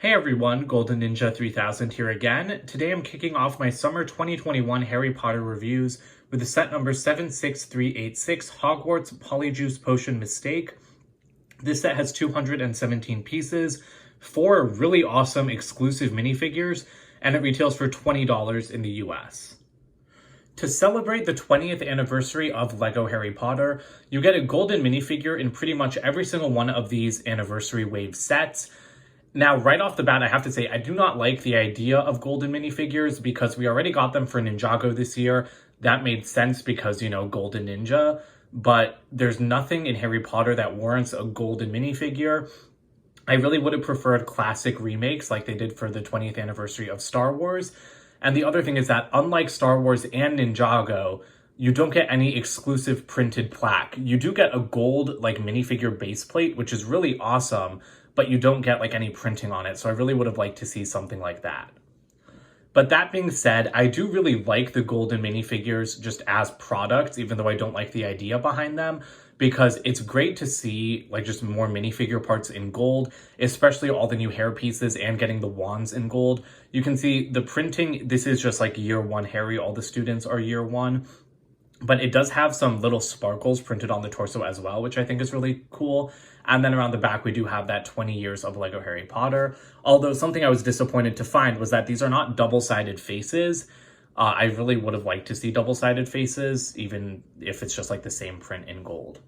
Hey everyone, Golden Ninja 3000 here again. Today I'm kicking off my summer 2021 Harry Potter reviews with the set number 76386 Hogwarts Polyjuice Potion Mistake. This set has 217 pieces, 4 really awesome exclusive minifigures, and it retails for $20 in the US. To celebrate the 20th anniversary of LEGO Harry Potter, you get a golden minifigure in pretty much every single one of these anniversary wave sets. Now, right off the bat, I have to say, I do not like the idea of golden minifigures because we already got them for Ninjago this year. That made sense because, Golden Ninja. But there's nothing in Harry Potter that warrants a golden minifigure. I really would have preferred classic remakes like they did for the 20th anniversary of Star Wars. And the other thing is that unlike Star Wars and Ninjago, you don't get any exclusive printed plaque. You do get a gold minifigure base plate, which is really awesome, but you don't get any printing on it. So I really would have liked to see something like that. But that being said, I do really like the golden minifigures just as products, even though I don't like the idea behind them, because it's great to see just more minifigure parts in gold, especially all the new hair pieces and getting the wands in gold. You can see the printing, this is just year one Harry, all the students are year one. But it does have some little sparkles printed on the torso as well, which I think is really cool. And then around the back, we do have that 20 years of LEGO Harry Potter. Although something I was disappointed to find was that these are not double-sided faces. I really would have liked to see double-sided faces, even if it's just the same print in gold.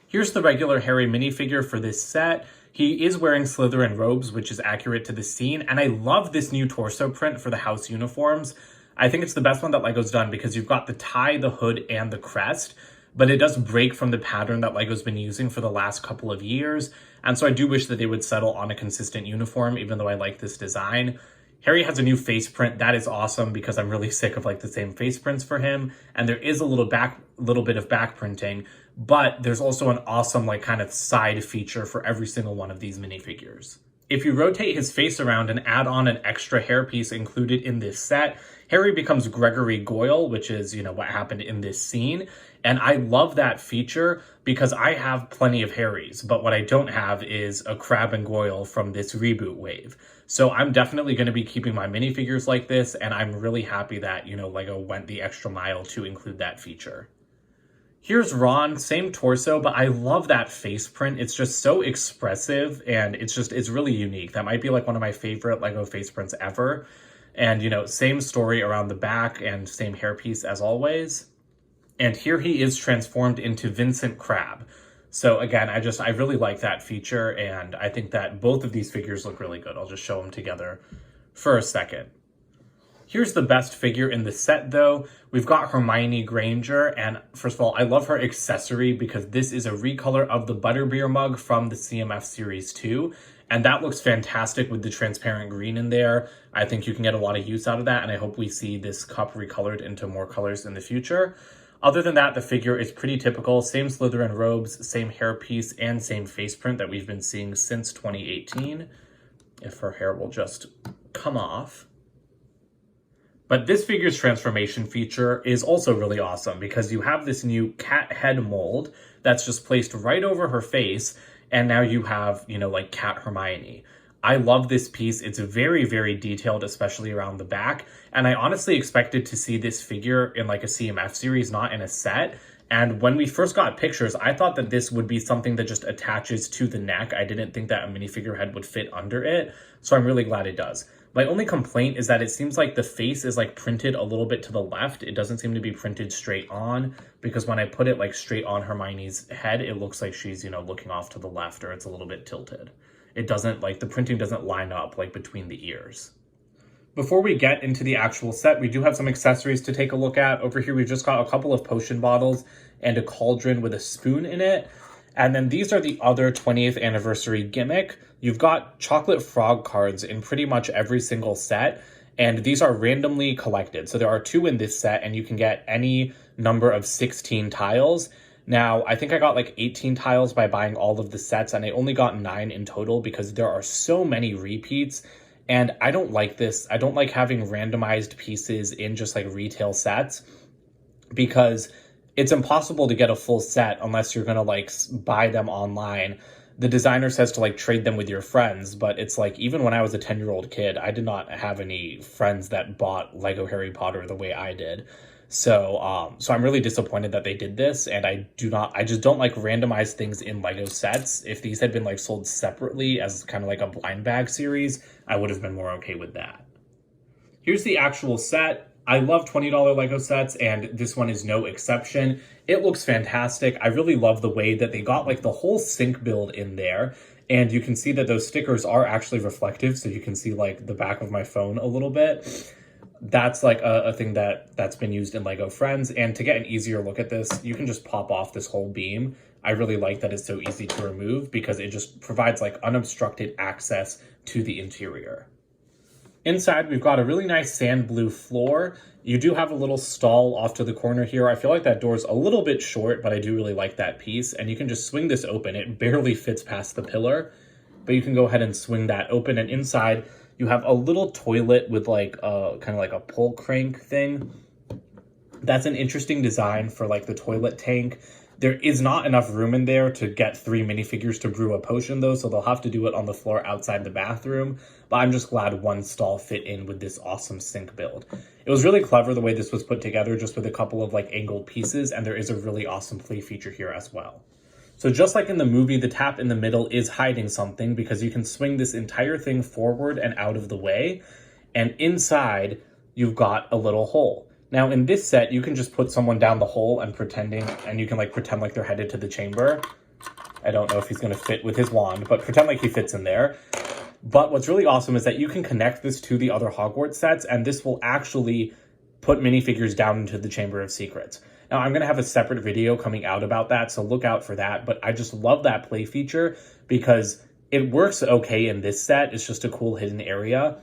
Here's the regular Harry minifigure for this set. He is wearing Slytherin robes, which is accurate to the scene. And I love this new torso print for the house uniforms. I think it's the best one that LEGO's done because you've got the tie, the hood, and the crest, but it does break from the pattern that LEGO's been using for the last couple of years. And so I do wish that they would settle on a consistent uniform, even though I like this design. Harry has a new face print. That is awesome because I'm really sick of the same face prints for him. And there is a little bit of back printing, but there's also an awesome kind of side feature for every single one of these minifigures. If you rotate his face around and add on an extra hairpiece included in this set, Harry becomes Gregory Goyle, which is, what happened in this scene. And I love that feature because I have plenty of Harrys, but what I don't have is a Crabbe and Goyle from this reboot wave. So I'm definitely going to be keeping my minifigures like this, and I'm really happy that, LEGO went the extra mile to include that feature. Here's Ron, same torso, but I love that face print. It's just so expressive, and it's really unique. That might be one of my favorite LEGO face prints ever. And, same story around the back and same hairpiece as always. And here he is transformed into Vincent Crabbe. So again, I really like that feature, and I think that both of these figures look really good. I'll just show them together for a second. Here's the best figure in the set, though. We've got Hermione Granger, and first of all, I love her accessory because this is a recolor of the Butterbeer mug from the CMF Series 2, and that looks fantastic with the transparent green in there. I think you can get a lot of use out of that, and I hope we see this cup recolored into more colors in the future. Other than that, the figure is pretty typical. Same Slytherin robes, same hairpiece, and same face print that we've been seeing since 2018. If her hair will just come off. But this figure's transformation feature is also really awesome because you have this new cat head mold that's just placed right over her face, and now you have, Cat Hermione. I love this piece. It's very, very detailed, especially around the back. And I honestly expected to see this figure in a CMF series, not in a set. And when we first got pictures, I thought that this would be something that just attaches to the neck. I didn't think that a minifigure head would fit under it. So I'm really glad it does. My only complaint is that it seems like the face is printed a little bit to the left. It doesn't seem to be printed straight on, because when I put it straight on Hermione's head, it looks like she's, looking off to the left, or it's a little bit tilted. It doesn't, the printing doesn't line up between the ears. Before we get into the actual set, we do have some accessories to take a look at. Over here, we've just got a couple of potion bottles and a cauldron with a spoon in it. And then these are the other 20th anniversary gimmick. You've got chocolate frog cards in pretty much every single set, and these are randomly collected. So there are 2 in this set, and you can get any number of 16 tiles. Now, I think I got 18 tiles by buying all of the sets, and I only got 9 in total because there are so many repeats, and I don't like this. I don't like having randomized pieces in just retail sets because it's impossible to get a full set unless you're going to buy them online. the designer says to like trade them with your friends, but it's like even when I was a 10-year-old kid, I did not have any friends that bought Lego Harry Potter the way I did. So I'm really disappointed that they did this, and I just don't like randomized things in Lego sets. If these had been like sold separately as kind of like a blind bag series, I would have been more okay with that. Here's the actual set. I love $20 Lego sets, and this one is no exception. It looks fantastic. I really love the way that they got like the whole sink build in there, and you can see that those stickers are actually reflective, so you can see like the back of my phone a little bit. That's like a thing that's been used in Lego Friends, and to get an easier look at this, you can just pop off this whole beam. I really like that it's so easy to remove because it just provides like unobstructed access to the interior. Inside, we've got a really nice sand blue floor. You do have a little stall off to the corner here. I feel like that door's a little bit short, but I do really like that piece. And you can just swing this open. It barely fits past the pillar, but you can go ahead and swing that open. And inside, you have a little toilet with like a kind of like a pull crank thing. That's an interesting design for like the toilet tank. There is not enough room in there to get 3 minifigures to brew a potion though, so they'll have to do it on the floor outside the bathroom. But I'm just glad one stall fit in with this awesome sink build. It was really clever the way this was put together, just with a couple of like angled pieces, and there is a really awesome play feature here as well. So just like in the movie, the tap in the middle is hiding something because you can swing this entire thing forward and out of the way, and inside you've got a little hole. Now in this set, you can just put someone down the hole and you can like pretend like they're headed to the chamber. I don't know if he's going to fit with his wand, but pretend like he fits in there. But what's really awesome is that you can connect this to the other Hogwarts sets, and this will actually put minifigures down into the Chamber of Secrets. Now, I'm going to have a separate video coming out about that, so look out for that. But I just love that play feature because it works okay in this set. It's just a cool hidden area.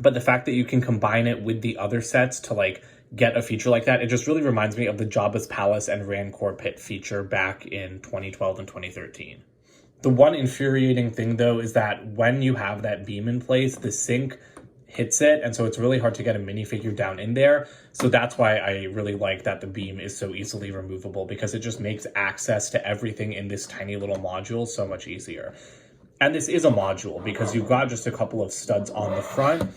But the fact that you can combine it with the other sets to like get a feature like that, it just really reminds me of the Jabba's Palace and Rancor Pit feature back in 2012 and 2013. The one infuriating thing, though, is that when you have that beam in place, the sink hits it, and so it's really hard to get a minifigure down in there. So that's why I really like that the beam is so easily removable, because it just makes access to everything in this tiny little module so much easier. And this is a module because you've got just a couple of studs on the front,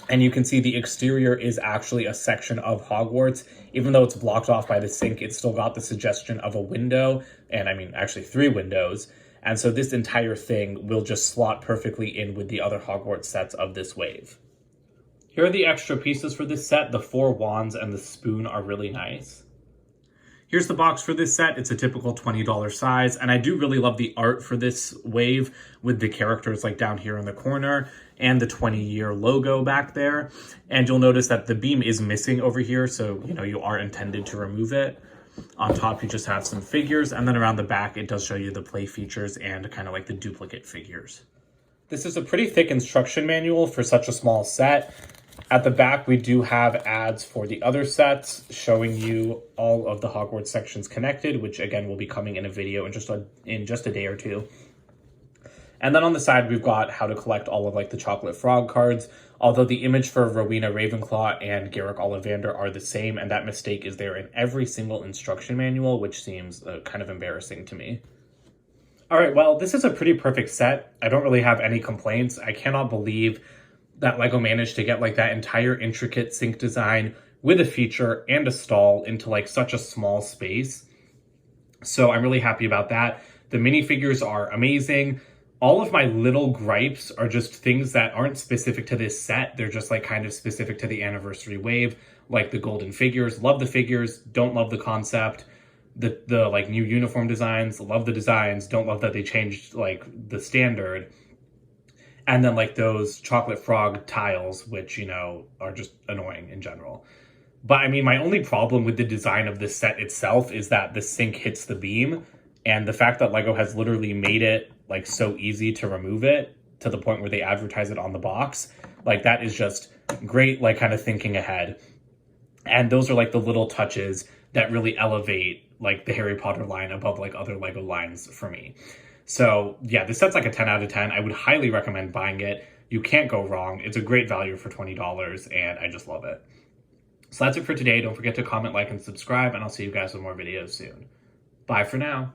and you can see the exterior is actually a section of Hogwarts. Even though it's blocked off by the sink, it's still got the suggestion of a window, and I mean actually 3 windows. And so this entire thing will just slot perfectly in with the other Hogwarts sets of this wave. Here are the extra pieces for this set. The 4 wands and the spoon are really nice. Here's the box for this set. It's a typical $20 size, and I do really love the art for this wave with the characters like down here in the corner and the 20-year logo back there. And you'll notice that the beam is missing over here, so you are intended to remove it. On top, you just have some figures, and then around the back, it does show you the play features and kind of like the duplicate figures. This is a pretty thick instruction manual for such a small set. At the back, we do have ads for the other sets showing you all of the Hogwarts sections connected, which again will be coming in a video in just a day or two. And then on the side, we've got how to collect all of like the chocolate frog cards, although the image for Rowena Ravenclaw and Garrick Ollivander are the same, and that mistake is there in every single instruction manual, which seems kind of embarrassing to me. All right, well, this is a pretty perfect set. I don't really have any complaints. I cannot believe that LEGO managed to get like that entire intricate sink design with a feature and a stall into like such a small space. So I'm really happy about that. The minifigures are amazing. All of my little gripes are just things that aren't specific to this set. They're just like kind of specific to the anniversary wave, like the golden figures. Love the figures, don't love the concept. The like new uniform designs, love the designs, don't love that they changed like the standard. And then like those chocolate frog tiles, which, are just annoying in general. But I mean, my only problem with the design of this set itself is that the sink hits the beam. And the fact that LEGO has literally made it like so easy to remove it to the point where they advertise it on the box, like that is just great, like kind of thinking ahead. And those are like the little touches that really elevate like the Harry Potter line above like other LEGO lines for me. So yeah, this set's like a 10 out of 10. I would highly recommend buying it. You can't go wrong. It's a great value for $20 and I just love it. So that's it for today. Don't forget to comment, like, and subscribe, and I'll see you guys with more videos soon. Bye for now.